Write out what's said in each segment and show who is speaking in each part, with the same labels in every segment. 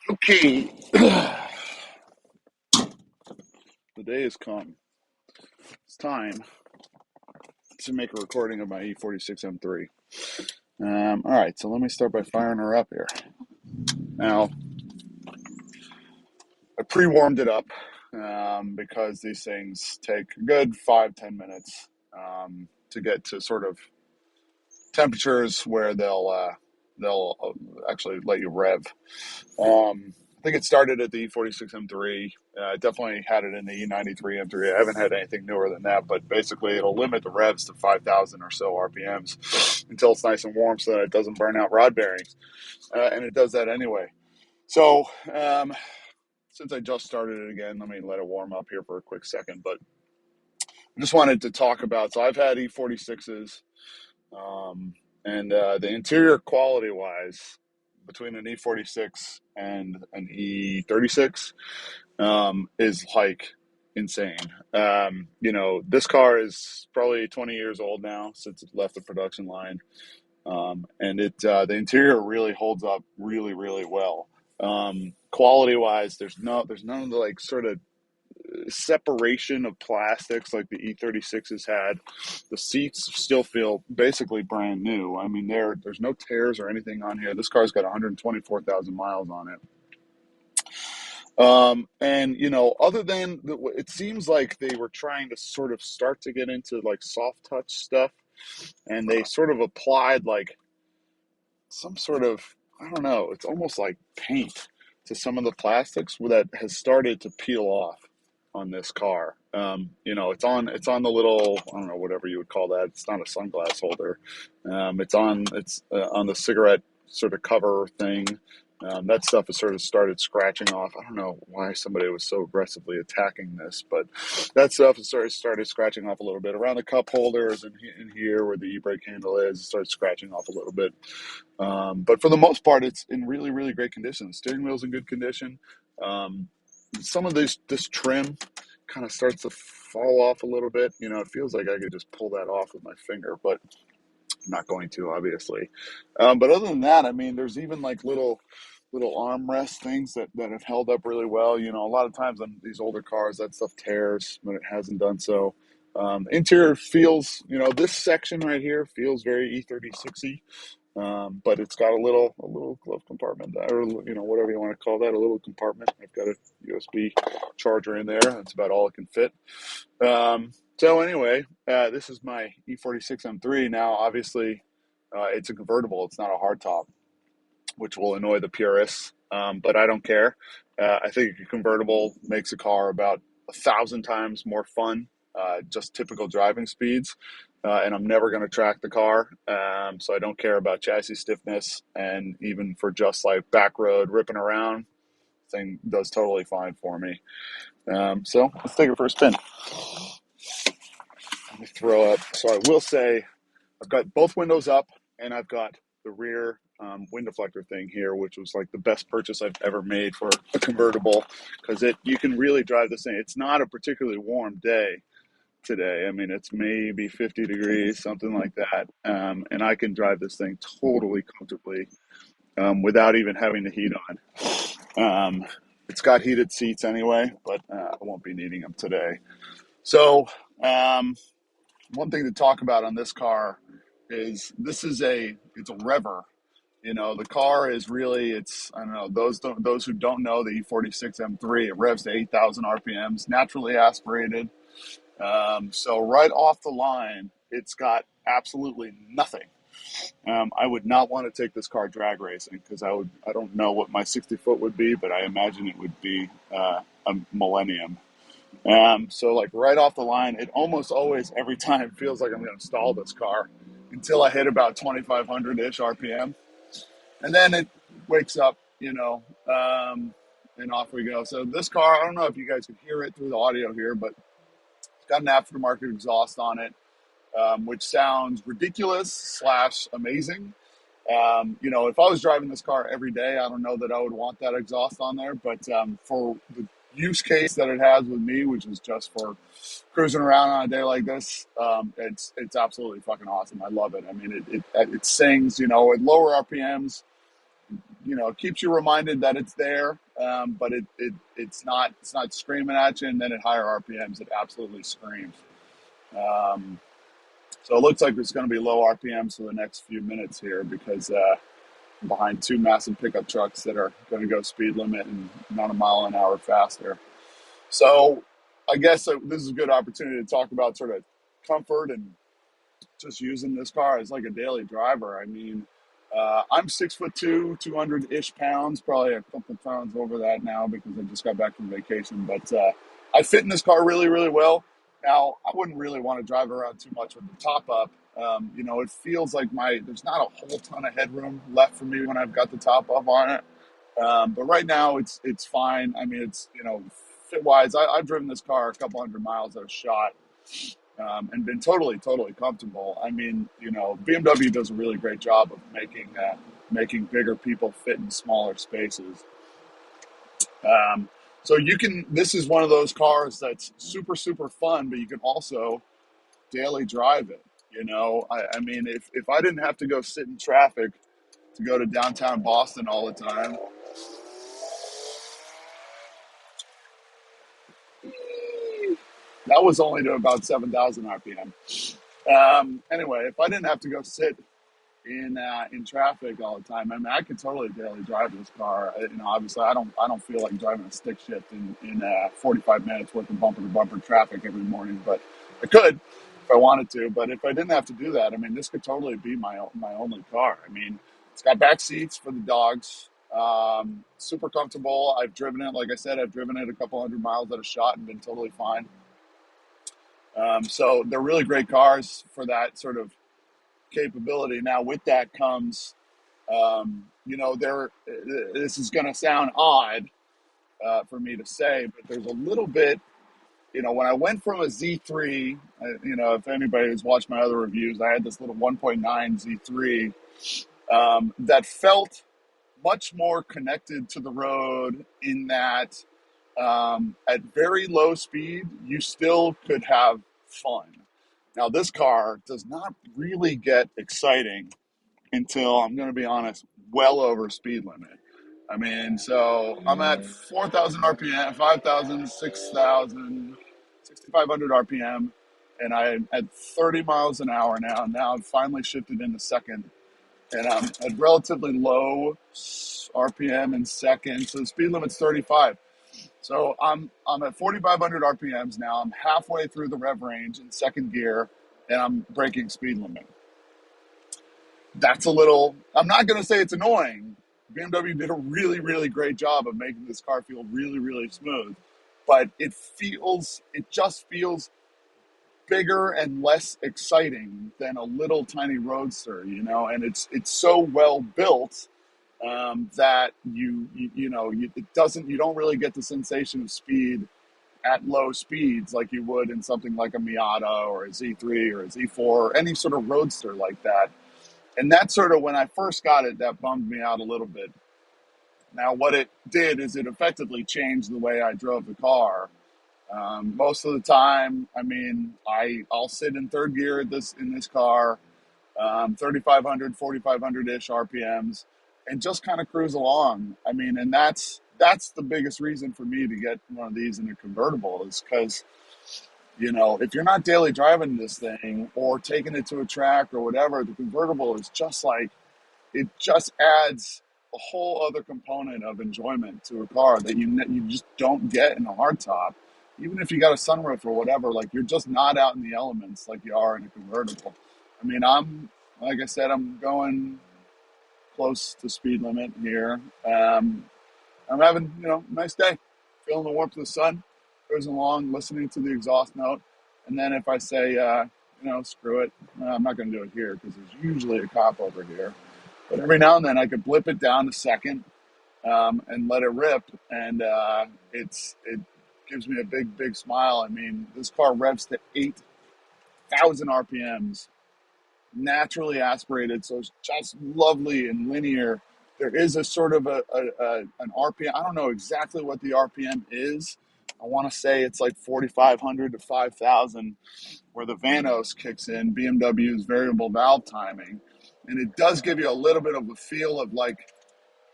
Speaker 1: Okay, the day has come. It's time to make a recording of my E46 M3. All right, so let me start by firing her up here. Now, I pre-warmed it up because these things take a good 5-10 minutes to get to sort of temperatures where they'll actually let you rev. I think it started at the E46 M3. Definitely had it in the E93 M3. I haven't had anything newer than that, but basically it'll limit the revs to 5,000 or so RPMs until it's nice and warm so that it doesn't burn out rod bearings. And it does that anyway. So since I just started it again, let me let it warm up here for a quick second. But I just wanted to talk about, so I've had E46s, and the interior quality wise, between an E46 and an E36, is like insane. This car is probably 20 years old now since it left the production line, and the interior really holds up really really well. Quality wise, there's none of the like sort of separation of plastics like the E36s had. The seats still feel basically brand new. I mean, there's no tears or anything on here. This car's got 124,000 miles on it. Other than it seems like they were trying to sort of start to get into like soft touch stuff, and they sort of applied like some sort of, I don't know, it's almost like paint to some of the plastics that has started to peel off on this car. It's on the little, I don't know, whatever you would call that. It's not a sunglass holder. It's on the cigarette sort of cover thing. That stuff has sort of started scratching off. I don't know why somebody was so aggressively attacking this, but that stuff has started scratching off a little bit around the cup holders and in here where the e-brake handle is. It started scratching off a little bit. But for the most part, it's in really, really great condition. The steering wheel's in good condition. Some of this trim kind of starts to fall off a little bit. It feels like I could just pull that off with my finger, but I'm not going to, obviously. But other than that, I mean, there's even like little armrest things that have held up really well. A lot of times on these older cars, that stuff tears, but it hasn't done so. Interior feels, this section right here feels very E36y. But it's got a little glove compartment, or whatever you want to call that, a little compartment. I've got a USB charger in there. That's about all it can fit. So anyway, this is my E46 M3. Now, obviously, it's a convertible. It's not a hardtop, which will annoy the purists. But I don't care. I think a convertible makes a car about 1,000 times more fun, just typical driving speeds. And I'm never going to track the car. So I don't care about chassis stiffness. And even for just like back road ripping around, thing does totally fine for me. So let's take it for a spin. Let me throw up. So I will say I've got both windows up, and I've got the rear wind deflector thing here, which was like the best purchase I've ever made for a convertible, because you can really drive this thing. It's not a particularly warm day today. I mean, it's maybe 50 degrees, something like that. And I can drive this thing totally comfortably without even having the heat on. It's got heated seats anyway, but I won't be needing them today. So one thing to talk about on this car is it's a rever. The car is really, I don't know, those who don't know the E46 M3, it revs to 8,000 RPMs, naturally aspirated. So right off the line, it's got absolutely nothing. I would not want to take this car drag racing because I don't know what my 60-foot would be, but I imagine it would be a Millennium. So like right off the line, it almost always every time feels like I'm going to stall this car until I hit about 2,500-ish RPM. And then it wakes up, and off we go. So this car, I don't know if you guys can hear it through the audio here, but it's got an aftermarket exhaust on it, which sounds ridiculous / amazing. If I was driving this car every day, I don't know that I would want that exhaust on there. But for the use case that it has with me, which is just for cruising around on a day like this, it's absolutely fucking awesome. I love it. I mean, it sings, at lower RPMs. it keeps you reminded that it's there, but it's not screaming at you. And then at higher RPMs, it absolutely screams. Um, so it looks like it's going to be low RPMs for the next few minutes here because I'm behind two massive pickup trucks that are going to go speed limit and not a mile an hour faster. So I guess this is a good opportunity to talk about sort of comfort and just using this car as like a daily driver. I mean, I'm 6'2", 200-ish pounds, probably a couple pounds over that now because I just got back from vacation. But I fit in this car really, really well. Now, I wouldn't really want to drive around too much with the top up. It feels like there's not a whole ton of headroom left for me when I've got the top up on it. But right now, it's fine. I mean, it's fit wise. I've driven this car a couple hundred miles at a shot, and been totally, totally comfortable. I mean, BMW does a really great job of making bigger people fit in smaller spaces. Um, so this is one of those cars that's super, super fun, but you can also daily drive it. I mean, if I didn't have to go sit in traffic to go to downtown Boston all the time, that was only to about 7,000 RPM. Anyway, if I didn't have to go sit in traffic all the time, I mean, I could totally daily drive this car. Obviously, I don't feel like driving a stick shift in 45 minutes worth of bumper to bumper traffic every morning, but I could if I wanted to. But if I didn't have to do that, I mean, this could totally be my only car. I mean, it's got back seats for the dogs. Super comfortable. I've driven it, like I said, I've driven it a couple hundred miles at a shot and been totally fine. So they're really great cars for that sort of capability. Now, with that comes, this is going to sound odd for me to say, but there's a little bit, when I went from a Z3, if anybody has watched my other reviews, I had this little 1.9 Z3 that felt much more connected to the road in that at very low speed, you still could have fun. Now, this car does not really get exciting until, I'm going to be honest, well over speed limit. I mean, so I'm at 4,000 RPM, 5,000, 6,000, 6,500 RPM, and I'm at 30 miles an hour now. Now I've finally shifted into second, and I'm at relatively low RPM in second, so the speed limit's 35. So I'm at 4,500 RPMs now. I'm halfway through the rev range in second gear, and I'm breaking speed limit. That's I'm not going to say it's annoying. BMW did a really, really great job of making this car feel really, really smooth, but it just feels bigger and less exciting than a little tiny roadster, and it's so well built that you don't really get the sensation of speed at low speeds like you would in something like a Miata or a Z3 or a Z4 or any sort of roadster like that. And that's sort of when I first got it, that bummed me out a little bit. Now, what it did is it effectively changed the way I drove the car. Most of the time, I mean, I'll sit in third gear in this car, 3,500, 4,500-ish RPMs, and just kind of cruise along. I mean, and that's the biggest reason for me to get one of these in a convertible is because, if you're not daily driving this thing or taking it to a track or whatever, the convertible is just like, it just adds a whole other component of enjoyment to a car that you just don't get in a hardtop. Even if you got a sunroof or whatever, like you're just not out in the elements like you are in a convertible. I mean, like I said, I'm going close to speed limit here. I'm having, a nice day, feeling the warmth of the sun, cruising along, listening to the exhaust note. And then if I say, screw it, I'm not going to do it here because there's usually a cop over here. But every now and then I could blip it down to second and let it rip. And it gives me a big, big smile. I mean, this car revs to 8,000 RPMs, naturally aspirated. So it's just lovely and linear. There is a sort of an RPM. I don't know exactly what the RPM is. I want to say it's like 4,500 to 5,000 where the Vanos kicks in, BMW's variable valve timing. And it does give you a little bit of a feel of like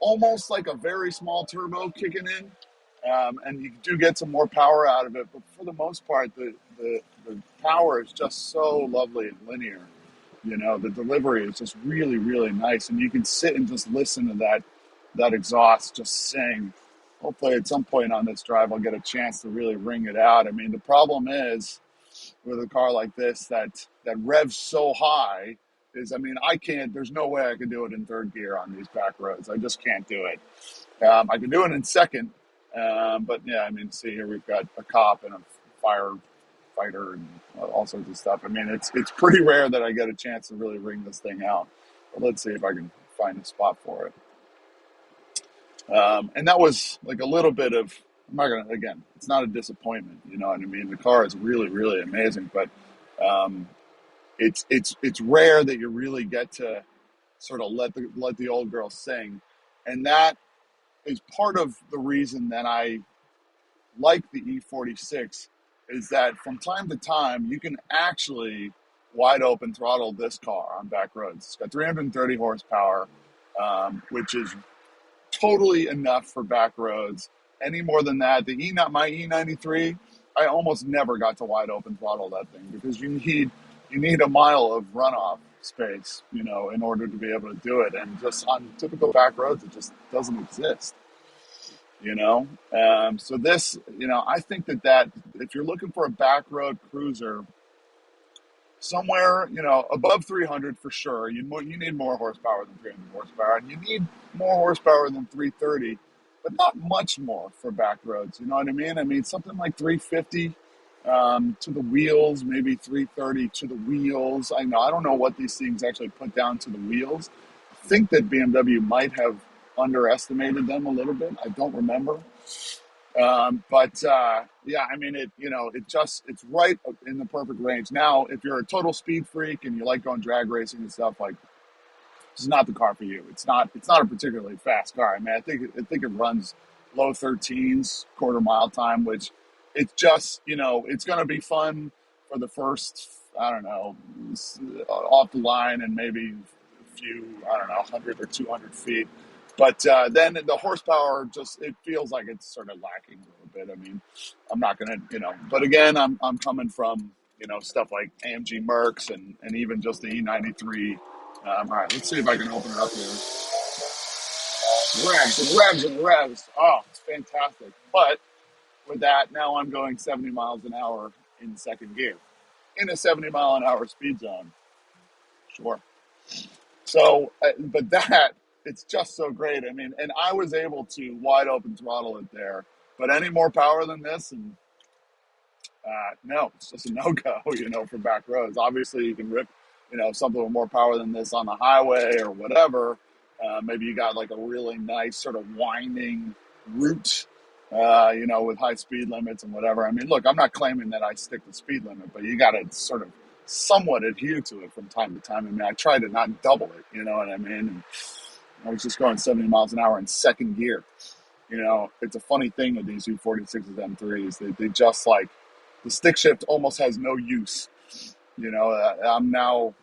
Speaker 1: almost like a very small turbo kicking in, and you do get some more power out of it. But for the most part, the power is just so lovely and linear. The delivery is just really, really nice, and you can sit and just listen to that exhaust just sing. Hopefully, at some point on this drive, I'll get a chance to really ring it out. I mean, the problem is with a car like this that revs so high is, I mean, I can't. There's no way I could do it in third gear on these back roads. I just can't do it. I can do it in second, but yeah, I mean, see here we've got a cop and a firefighter and all sorts of stuff. I mean, it's pretty rare that I get a chance to really ring this thing out. But let's see if I can find a spot for it. And that was like a little bit of. I'm not gonna, again, it's not a disappointment. You know what I mean? The car is really, really amazing, but it's rare that you really get to sort of let the old girl sing, and that is part of the reason that I like the E46 is that from time to time you can actually wide open throttle this car on back roads. It's got 330 horsepower, which is totally enough for back roads. Any more than that, my E93, I almost never got to wide open throttle that thing because you need a mile of runoff space, in order to be able to do it. And just on typical back roads, it just doesn't exist. So this, I think that if you're looking for a back road cruiser, somewhere, above 300 for sure, you need more horsepower than 300 horsepower, and you need more horsepower than 330, but not much more for back roads. You know what I mean? I mean, something like 350 to the wheels, maybe 330 to the wheels. I don't know what these things actually put down to the wheels. I think that BMW might have underestimated them a little bit. I don't remember. Yeah, I mean, it's right in the perfect range. Now, if you're a total speed freak and you like going drag racing and stuff, like, this is not the car for you. It's not a particularly fast car. I mean, I think it runs low 13s quarter mile time, which it's just, it's going to be fun for the first, I don't know, off the line and maybe a few, I don't know, 100 or 200 feet. But then the horsepower it feels like it's sort of lacking a little bit. I mean, I'm not going to, but again, I'm coming from, stuff like AMG Mercs and even just the E93. All right, let's see if I can open it up here. Revs and revs and revs. Oh, it's fantastic. But with that, now I'm going 70 miles an hour in second gear in a 70 mile an hour speed zone. Sure. So, but it's just so great. I mean, and I was able to wide open throttle it there, but any more power than this, and no, it's just a no-go, for back roads. Obviously, you can rip, something with more power than this on the highway or whatever. Maybe you got like a really nice sort of winding route, with high speed limits and whatever. I mean, look, I'm not claiming that I stick the speed limit, but you got to sort of somewhat adhere to it from time to time. I mean, I try to not double it, you know what I mean? And I was just going 70 miles an hour in second gear. It's a funny thing with these E46s M3s. They just like, the stick shift almost has no use. I'm now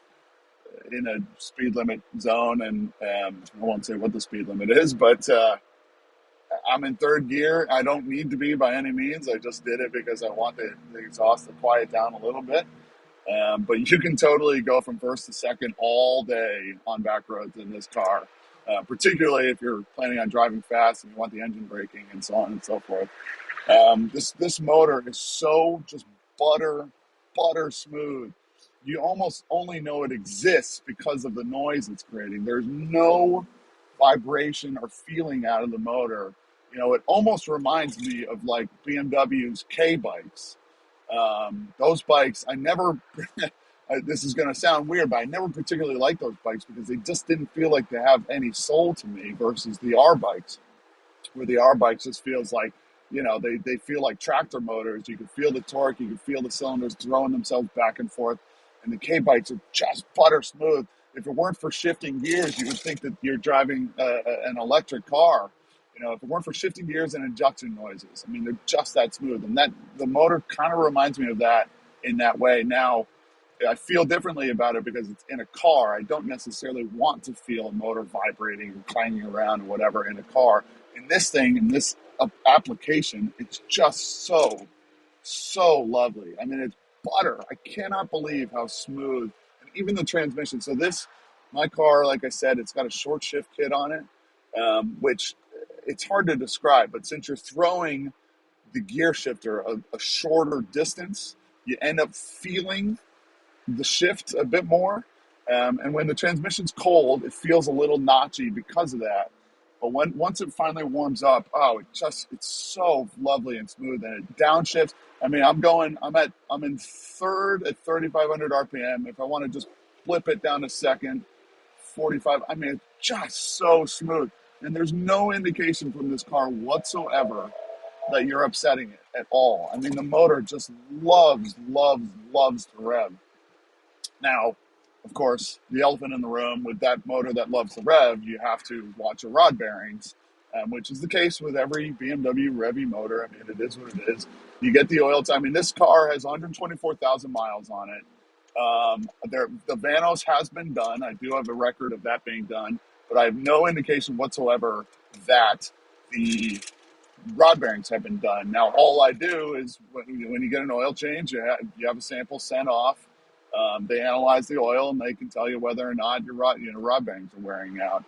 Speaker 1: in a speed limit zone, and I won't say what the speed limit is, but I'm in third gear. I don't need to be by any means. I just did it because I want the exhaust to quiet down a little bit. But you can totally go from first to second all day on back roads in this car, particularly if you're planning on driving fast and you want the engine braking and so on and so forth. This motor is so just butter smooth. You almost only know it exists because of the noise it's creating. There's no vibration or feeling out of the motor. It almost reminds me of like BMW's K bikes. Those bikes, I never, this is going to sound weird, but I never particularly liked those bikes because they just didn't feel like they have any soul to me versus the R bikes, where the R bikes just feels like, they feel like tractor motors. You can feel the torque, you can feel the cylinders throwing themselves back and forth, and the K bikes are just butter smooth. If it weren't for shifting gears, you would think that you're driving an electric car. If it weren't for shifting gears and injection noises, I mean, they're just that smooth. And the motor kind of reminds me of that in that way. Now, I feel differently about it because it's in a car. I don't necessarily want to feel a motor vibrating or clanging around or whatever in a car. In this thing, in this application, it's just so lovely. I mean, it's butter. I cannot believe how smooth, and even the transmission. So this, my car, like I said, it's got a short shift kit on it, which it's hard to describe. But since you're throwing the gear shifter a shorter distance, you end up feeling the shift a bit more. And when the transmission's cold, it feels a little notchy because of that. But once it finally warms up, oh, it's so lovely and smooth, and it downshifts. I mean, I'm in third at 3,500 RPM. If I want to just flip it down to second, 45. I mean, it's just so smooth, and there's no indication from this car whatsoever that you're upsetting it at all. I mean, the motor just loves to rev. Now, of course, the elephant in the room with that motor that loves to rev, you have to watch your rod bearings, which is the case with every BMW Revy motor. I mean, it is what it is. You get the oil time. I mean, this car has 124,000 miles on it. The Vanos has been done. I do have a record of that being done, but I have no indication whatsoever that the rod bearings have been done. Now, all I do is when you get an oil change, you have a sample sent off. They analyze the oil and they can tell you whether or not your rod bearings are wearing out.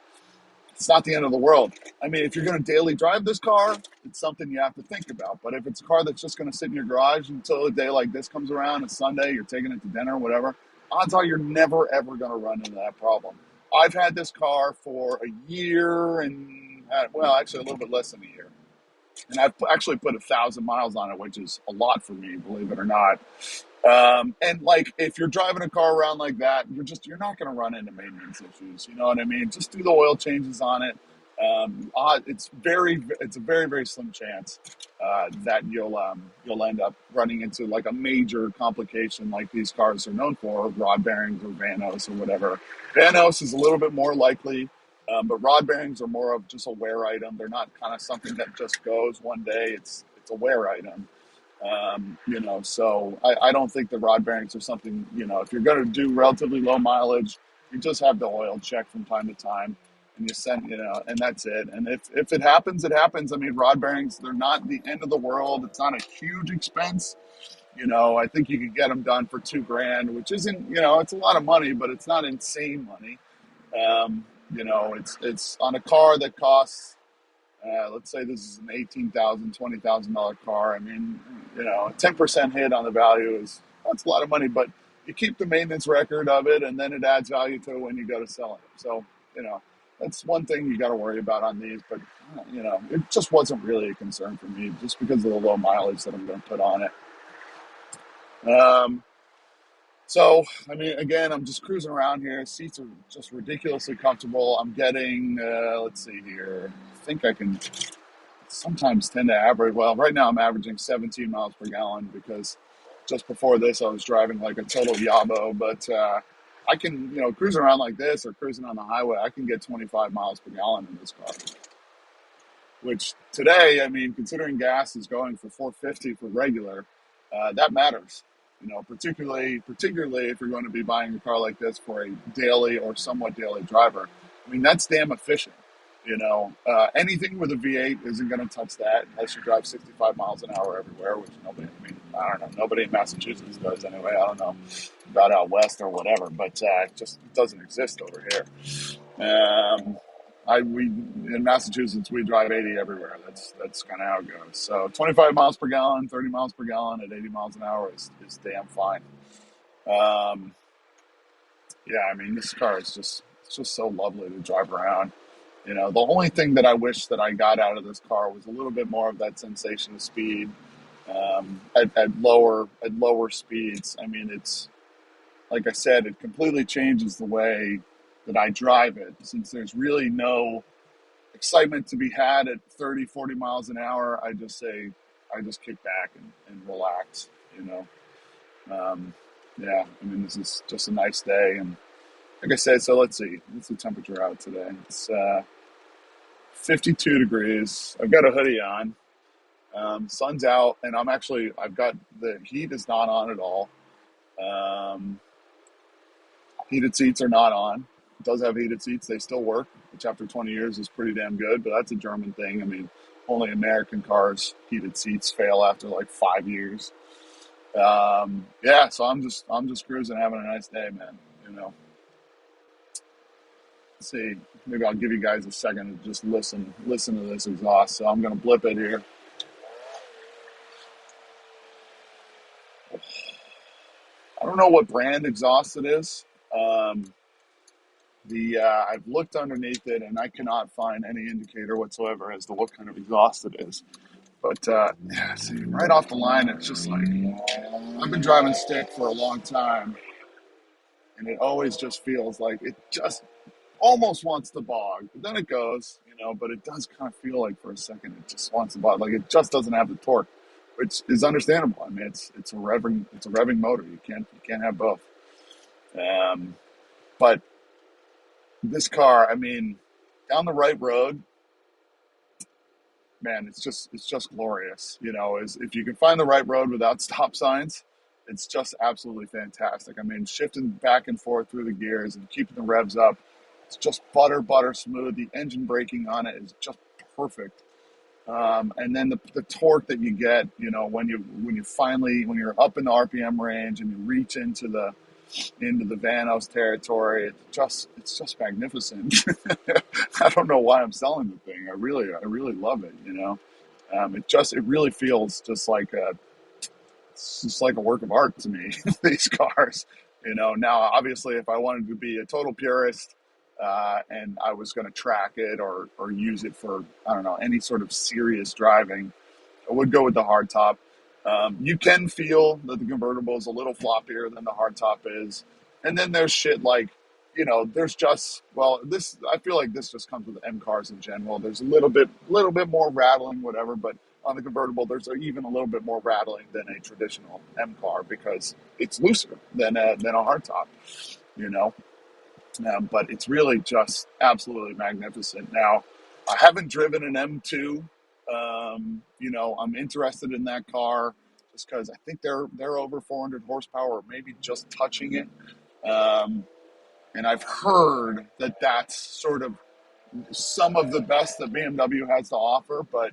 Speaker 1: It's not the end of the world. I mean, if you're going to daily drive this car, it's something you have to think about. But if it's a car that's just going to sit in your garage until a day like this comes around, a Sunday, you're taking it to dinner or whatever, odds are you're never, ever going to run into that problem. I've had this car for a year and, well, actually a little bit less than a year. And I've actually put 1,000 miles on it, which is a lot for me, believe it or not. And like, if you're driving a car around like that, you're not going to run into maintenance issues. You know what I mean? Just do the oil changes on it. It's a very, very slim chance, that you'll end up running into like a major complication like these cars are known for, rod bearings or Vanos or whatever. Vanos is a little bit more likely. But rod bearings are more of just a wear item. They're not kind of something that just goes one day. It's a wear item. So I don't think the rod bearings are something, if you're going to do relatively low mileage, you just have the oil check from time to time and you send, and that's it. And if it happens, it happens. I mean, rod bearings, they're not the end of the world. It's not a huge expense. I think you could get them done for $2,000, which isn't, it's a lot of money, but it's not insane money. It's on a car that costs, let's say this is an $18,000, $20,000 car. I mean, a 10% hit on the value that's a lot of money, but you keep the maintenance record of it, and then it adds value to it when you go to sell it. So, that's one thing you got to worry about on these, but it just wasn't really a concern for me just because of the low mileage that I'm going to put on it. So, I mean, again, I'm just cruising around here. Seats are just ridiculously comfortable. I'm getting, let's see here. I think I can sometimes tend to average. Well, right now I'm averaging 17 miles per gallon because just before this I was driving like a total yabo. But I can, cruising around like this or cruising on the highway, I can get 25 miles per gallon in this car. Which today, I mean, considering gas is going for $4.50 for regular, that matters. Particularly if you're going to be buying a car like this for a daily or somewhat daily driver. I mean, that's damn efficient. Anything with a V8 isn't going to touch that unless you drive 65 miles an hour everywhere, which I don't know, nobody in Massachusetts does anyway. I don't know about out west or whatever, but it just doesn't exist over here. In Massachusetts, we drive 80 everywhere. That's kind of how it goes. So 25 miles per gallon, 30 miles per gallon at 80 miles an hour is damn fine. I mean, this car is it's just so lovely to drive around. The only thing that I wish that I got out of this car was a little bit more of that sensation of speed at lower speeds. I mean, it's like I said, it completely changes the way that I drive it, since there's really no excitement to be had at 30, 40 miles an hour. I just kick back and relax, I mean, this is just a nice day. And like I said, so let's see, what's the temperature out today? It's 52 degrees. I've got a hoodie on. Sun's out, and I've got the heat is not on at all. Heated seats are not on. It does have heated seats. They still work, which after 20 years is pretty damn good, but that's a German thing. I mean, only American cars, heated seats fail after like 5 years. Yeah, so I'm just cruising, having a nice day, man. You know, let's see, maybe I'll give you guys a second to just listen to this exhaust. So I'm gonna blip it here. I don't know what brand exhaust it is. Um, the I've looked underneath it and I cannot find any indicator whatsoever as to what kind of exhaust it is. But yeah, see, right off the line, it's just like I've been driving stick for a long time, and it always just feels like it just almost wants to bog. But then it goes, but it does kind of feel like for a second it just wants to bog. Like it just doesn't have the torque, which is understandable. I mean, it's a revving motor. You can't have both. But this car, I mean, down the right road, man, it's just glorious. Is if you can find the right road without stop signs, it's just absolutely fantastic. I mean, shifting back and forth through the gears and keeping the revs up, it's just butter smooth. The engine braking on it is just perfect. And then the torque that you get, when you're up in the RPM range and you reach into the Vanos territory, it's just magnificent. I don't know why I'm selling the thing. I really love it. It really feels it's just like a work of art to me. These cars. Now obviously, if I wanted to be a total purist, and I was going to track it or use it for, I don't know, any sort of serious driving, I would go with the hardtop. You can feel that the convertible is a little floppier than the hardtop is. And then there's shit like, there's just, well, this, I feel like this just comes with M cars in general. There's a little bit more rattling, whatever, but on the convertible, there's even a little bit more rattling than a traditional M car because it's looser than a hardtop, you know? But it's really just absolutely magnificent. Now, I haven't driven an M2. I'm interested in that car just because I think they're over 400 horsepower, or maybe just touching it. And I've heard that that's sort of some of the best that BMW has to offer, but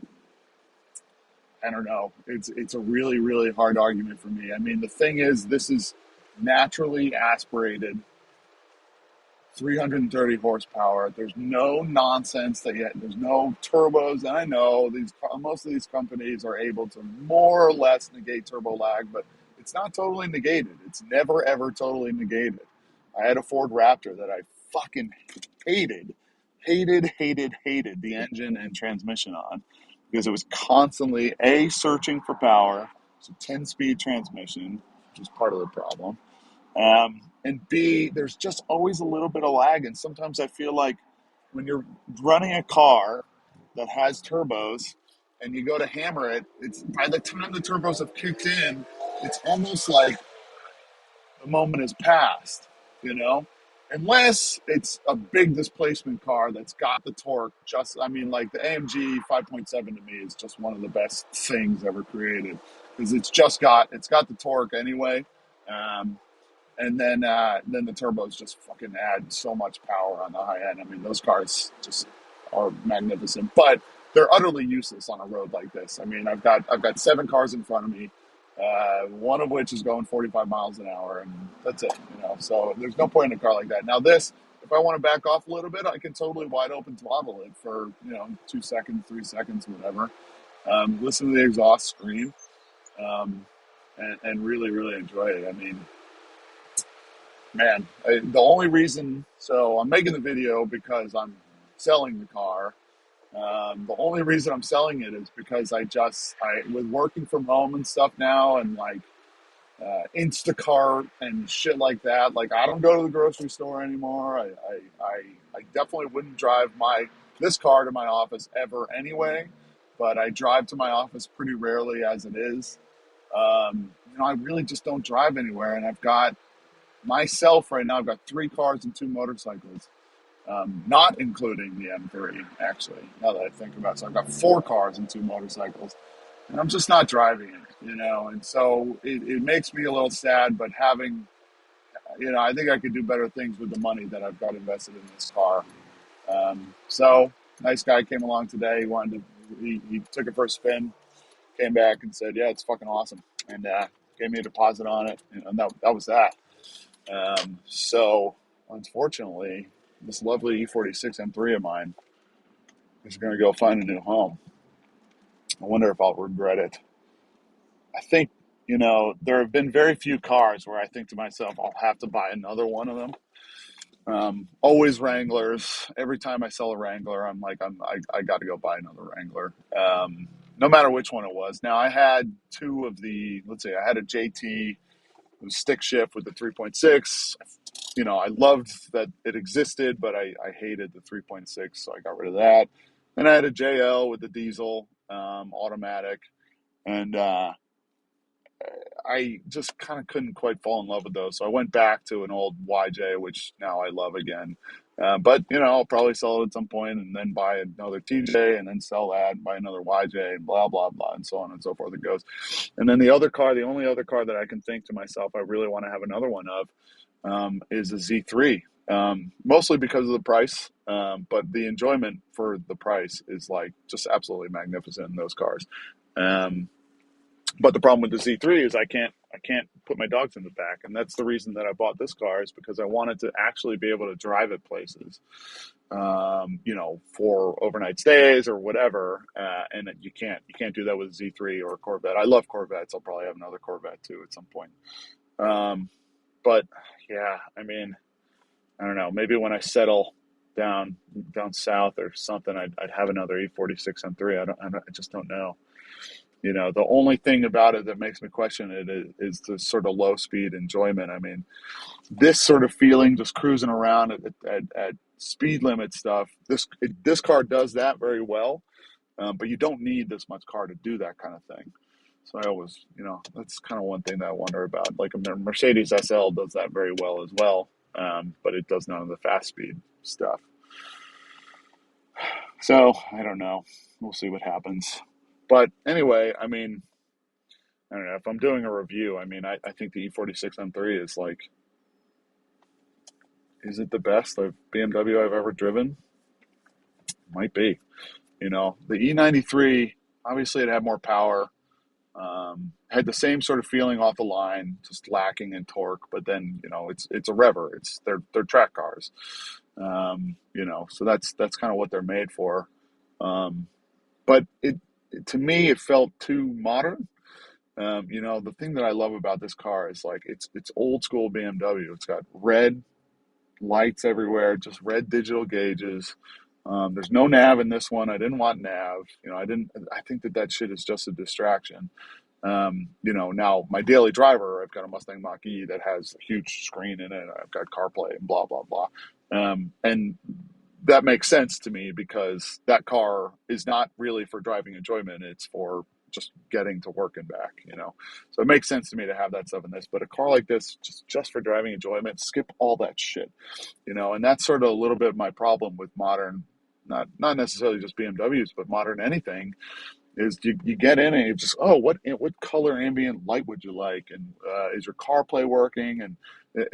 Speaker 1: I don't know. It's a really, really hard argument for me. I mean, the thing is, this is naturally aspirated 330 horsepower. There's no nonsense there's no turbos. And I know most of these companies are able to more or less negate turbo lag, but it's not totally negated. It's never, ever totally negated. I had a Ford Raptor that I fucking hated the engine and transmission on because it was constantly searching for power. It's a 10-speed transmission, which is part of the problem. And B, there's just always a little bit of lag. And sometimes I feel like when you're running a car that has turbos and you go to hammer it, it's by the time the turbos have kicked in, it's almost like the moment has passed, you know? Unless it's a big displacement car that's got the torque. Like the AMG 5.7 to me is just one of the best things ever created because it's got the torque anyway. And then the turbos just fucking add so much power on the high end. I mean, those cars just are magnificent, but they're utterly useless on a road like this. I mean, I've got 7 cars in front of me, one of which is going 45 miles an hour, and that's it. So there's no point in a car like that. Now this, if I want to back off a little bit, I can totally wide open throttle it for 2 seconds, 3 seconds, whatever. Listen to the exhaust scream, and really, really enjoy it. I mean, man, the only reason, so I'm making the video because I'm selling the car. The only reason I'm selling it is because with working from home and stuff now and like Instacart and shit like that, like I don't go to the grocery store anymore. I definitely wouldn't drive this car to my office ever anyway, but I drive to my office pretty rarely as it is. I really just don't drive anywhere, and I've got myself right now, I've got 3 cars and 2 motorcycles, not including the M3, actually, now that I think about it. So I've got 4 cars and 2 motorcycles, and I'm just not driving it, and so it makes me a little sad, but having, I think I could do better things with the money that I've got invested in this car. So nice guy came along today. He took it for a spin, came back and said, yeah, it's fucking awesome. And gave me a deposit on it. And that was that. So unfortunately, this lovely E46 M3 of mine is going to go find a new home. I wonder if I'll regret it. I think, there have been very few cars where I think to myself, I'll have to buy another one of them. Always Wranglers. Every time I sell a Wrangler, I'm like, I got to go buy another Wrangler. No matter which one it was. Now I had let's say I had a JT, it was stick shift with the 3.6. I loved that it existed, but I hated the 3.6, so I got rid of that. Then I had a JL with the diesel, automatic, and I just kind of couldn't quite fall in love with those. So I went back to an old YJ, which now I love again. But, I'll probably sell it at some point and then buy another TJ and then sell that and buy another YJ and blah, blah, blah, and so on and so forth it goes. And then the only other car that I can think to myself I really want to have another one of is a Z3. Mostly because of the price, but the enjoyment for the price is like just absolutely magnificent in those cars. But the problem with the Z3 is I can't put my dogs in the back, and that's the reason that I bought this car, is because I wanted to actually be able to drive it places, for overnight stays or whatever. And you can't do that with a Z3 or a Corvette. I love Corvettes. I'll probably have another Corvette too at some point. But yeah, I mean, I don't know. Maybe when I settle down south or something, I'd have another E46 M3. I just don't know. The only thing about it that makes me question it is the sort of low speed enjoyment. I mean, this sort of feeling just cruising around at speed limit stuff, this car does that very well, but you don't need this much car to do that kind of thing. So I always, that's kind of one thing that I wonder about. Like a Mercedes SL does that very well as well, but it does none of the fast speed stuff. So I don't know. We'll see what happens. But anyway, I mean, I don't know, if I'm doing a review, I mean, I think the E46 M3 is it the best of BMW I've ever driven? Might be. The E93, obviously it had more power, had the same sort of feeling off the line, just lacking in torque, but then, it's a rever. They're track cars. So that's kind of what they're made for. But to me, it felt too modern. The thing that I love about this car is like it's old school BMW. It's got red lights everywhere, just red digital gauges. There's no nav in this one. I didn't want nav. I think that shit is just a distraction. Now my daily driver, I've got a Mustang Mach-E that has a huge screen in it. I've got CarPlay and blah, blah, blah. And that makes sense to me because that car is not really for driving enjoyment. It's for just getting to work and back, So it makes sense to me to have that stuff in this. But a car like this, just for driving enjoyment, skip all that shit, And that's sort of a little bit my problem with modern, not necessarily just BMWs, but modern anything, is you get in and you just, what color ambient light would you like? And is your CarPlay working? And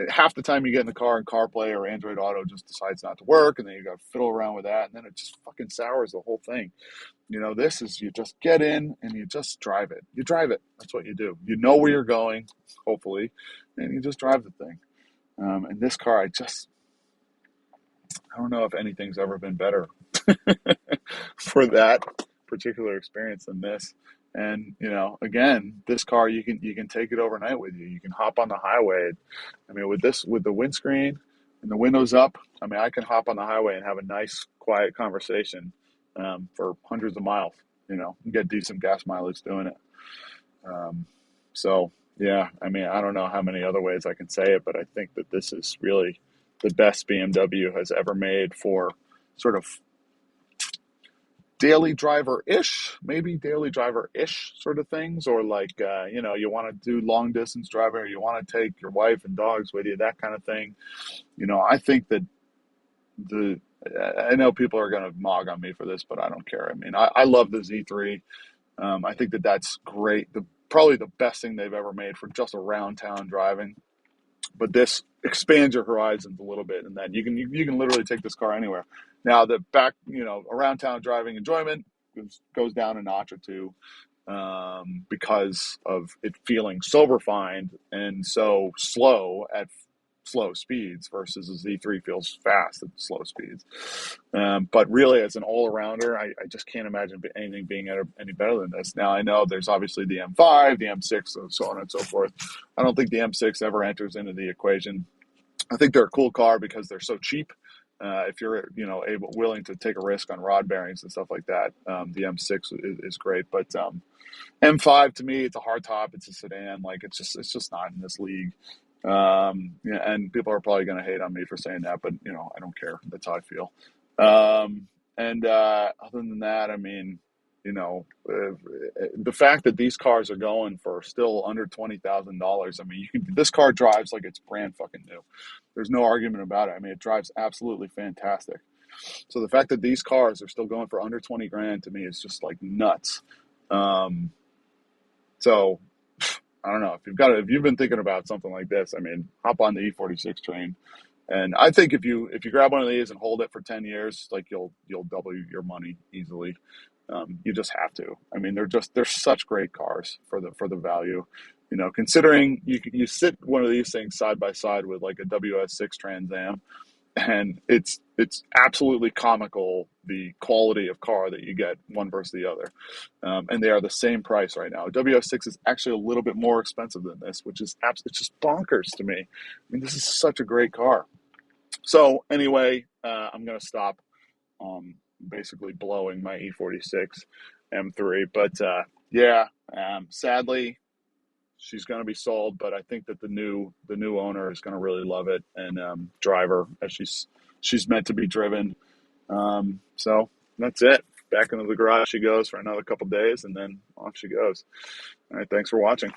Speaker 1: half the time you get in the car and CarPlay or Android Auto just decides not to work, and then you got to fiddle around with that, and then it just fucking sours the whole thing. This is, you just get in and you just drive it. You drive it. That's what you do. You know where you're going, hopefully, and you just drive the thing. And this car, I don't know if anything's ever been better for that particular experience than this. And again, this car, you can take it overnight with you. You can hop on the highway. I mean, with the windscreen and the windows up, I mean, I can hop on the highway and have a nice, quiet conversation for hundreds of miles. And get decent gas mileage doing it. So yeah, I mean, I don't know how many other ways I can say it, but I think that this is really the best BMW has ever made for sort of daily driver-ish sort of things, or like, you want to do long distance driving, or you want to take your wife and dogs with you, that kind of thing. I think that I know people are going to mog on me for this, but I don't care. I mean, I love the Z3. I think that that's great. Probably the best thing they've ever made for just around town driving. But this expands your horizons a little bit, and then you can literally take this car anywhere. Now the back, around town driving enjoyment goes down a notch or two, because of it feeling so refined and so slow at slow speeds versus a Z3 feels fast at slow speeds. But really, as an all-arounder, I just can't imagine anything being any better than this. Now, I know there's obviously the M5, the M6, and so on and so forth. I don't think the M6 ever enters into the equation. I think they're a cool car because they're so cheap. If you're willing to take a risk on rod bearings and stuff like that, the M6 is great. But M5 to me, it's a hardtop. It's a sedan. Like it's just not in this league. Yeah, and people are probably going to hate on me for saying that, but I don't care. That's how I feel. And other than that, I mean, the fact that these cars are going for still under $20,000. I mean, this car drives like it's brand fucking new. There's no argument about it. I mean, it drives absolutely fantastic. So the fact that these cars are still going for under 20 grand to me is just like nuts. Um, so I don't know if you've been thinking about something like this. I mean, hop on the E46 train, and I think if you grab one of these and hold it for 10 years, like you'll double your money easily. You just have to. I mean, they're such great cars for the value. Considering you sit one of these things side by side with like a WS6 Trans Am, and it's absolutely comical the quality of car that you get one versus the other, and they are the same price right now. WS6 is actually a little bit more expensive than this, which is it's just bonkers to me. I mean, this is such a great car. So anyway, I'm gonna stop basically blowing my E46 M3, but yeah, sadly she's going to be sold, but I think that the new owner is going to really love it and drive her as she's meant to be driven. So that's it. Back into the garage she goes for another couple days, and then off she goes. All right, thanks for watching.